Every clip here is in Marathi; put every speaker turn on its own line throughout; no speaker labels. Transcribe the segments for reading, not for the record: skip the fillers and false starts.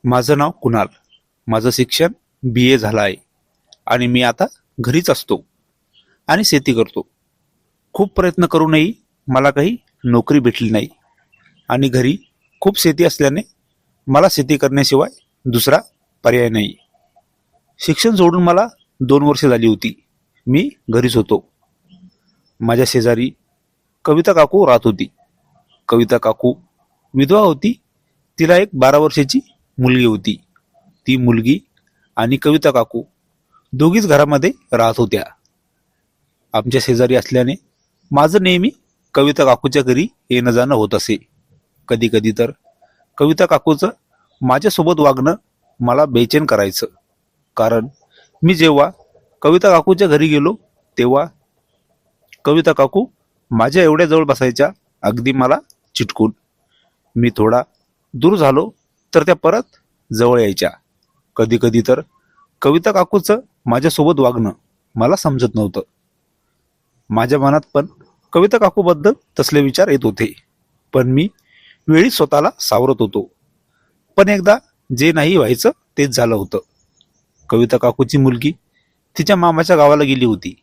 माझं नाव कुणाल. माझं शिक्षण BA झालं आहे आणि मी आता घरीच असतो आणि शेती करतो. खूप प्रयत्न करूनही मला काही नोकरी भेटली नाही आणि घरी खूप शेती असल्याने मला शेती करण्याशिवाय दुसरा पर्याय नाही. शिक्षण सोडून मला 2 वर्षे झाली होती. मी घरीच होतो. माझ्या शेजारी कविता काकू राहत होती. कविता काकू विधवा होती. तिला एक 12 वर्षाची मुलगी होती. ती मुलगी आणि कविता काकू दोघीच घरामध्ये राहत होत्या. आमच्या शेजारी असल्याने माझं नेहमी कविता काकूच्या घरी येणं जाणं होत असे. कधी कधी तर कविता काकूचं माझ्यासोबत वागणं मला बेचैन करायचं. कारण मी जेव्हा कविता काकूच्या घरी गेलो तेव्हा कविता काकू माझ्या एवढ्या जवळ बसायच्या, अगदी मला चिटकून. मी थोडा दूर झालो तर त्या परत जवळ यायच्या. कधी कधी तर कविता काकूचं माझ्यासोबत वागणं मला समजत नव्हतं. माझ्या मनात पण कविता काकूबद्दल तसले विचार येत होते, पण मी वेळी स्वतःला सावरत होतो. पण एकदा जे नाही व्हायचं तेच झालं होतं. कविता काकूची मुलगी तिच्या मामाच्या गावाला गेली होती.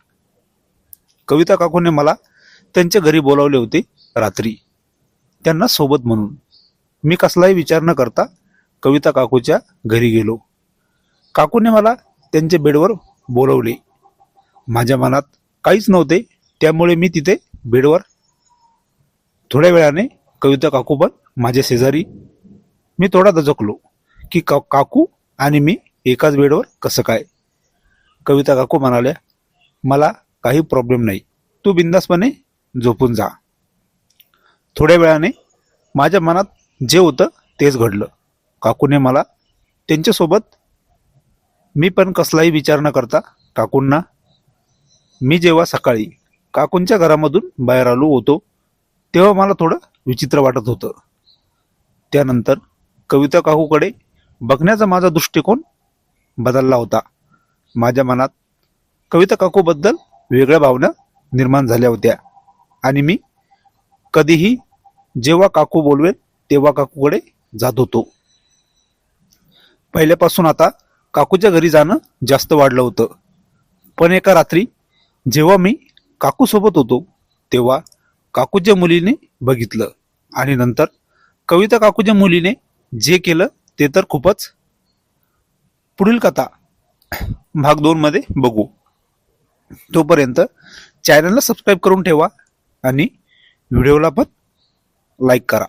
कविता काकूने मला त्यांच्या घरी बोलावले होते रात्री, त्यांना सोबत म्हणून. मी कसलाही विचार न करता कविता काकूच्या घरी गेलो. काकूने मला त्यांच्या बेडवर बोलवले. माझ्या मनात काहीच नव्हते, त्यामुळे मी तिथे बेडवर. थोड्या वेळाने कविता काकू पण माझ्या शेजारी. मी थोडा दचकलो की काकू आणि मी एकाच बेडवर कसं काय. कविता काकू म्हणाल्या, मला काही प्रॉब्लेम नाही, तू बिंदासपणे झोपून जा. थोड्या वेळाने माझ्या मनात जे होतं तेच घडलं. काकूने मला त्यांच्यासोबत. मी पण कसलाही विचार न करता काकूंना. मी जेव्हा सकाळी काकूंच्या घरामधून बाहेर आलो होतो तेव्हा मला थोडं विचित्र वाटत होतं. त्यानंतर कविता काकूकडे बघण्याचा माझा दृष्टिकोन बदलला होता. माझ्या मनात कविता काकूबद्दल वेगळ्या भावना निर्माण झाल्या होत्या आणि मी कधीही जेव्हा काकू बोलवेल तेव्हा काकूकडे जात होतो. पहिल्यापासून आता काकूच्या घरी जाणं जास्त वाढलं होतं. पण एका रात्री जेव्हा मी काकूसोबत होतो तेव्हा काकूच्या मुलीने बघितलं आणि नंतर कविता काकूच्या मुलीने जे केलं ते तर खूपच. पुढील कथा भाग 2 मध्ये बघू. तोपर्यंत चॅनलला सबस्क्राईब करून ठेवा आणि व्हिडिओला पण लाईक करा.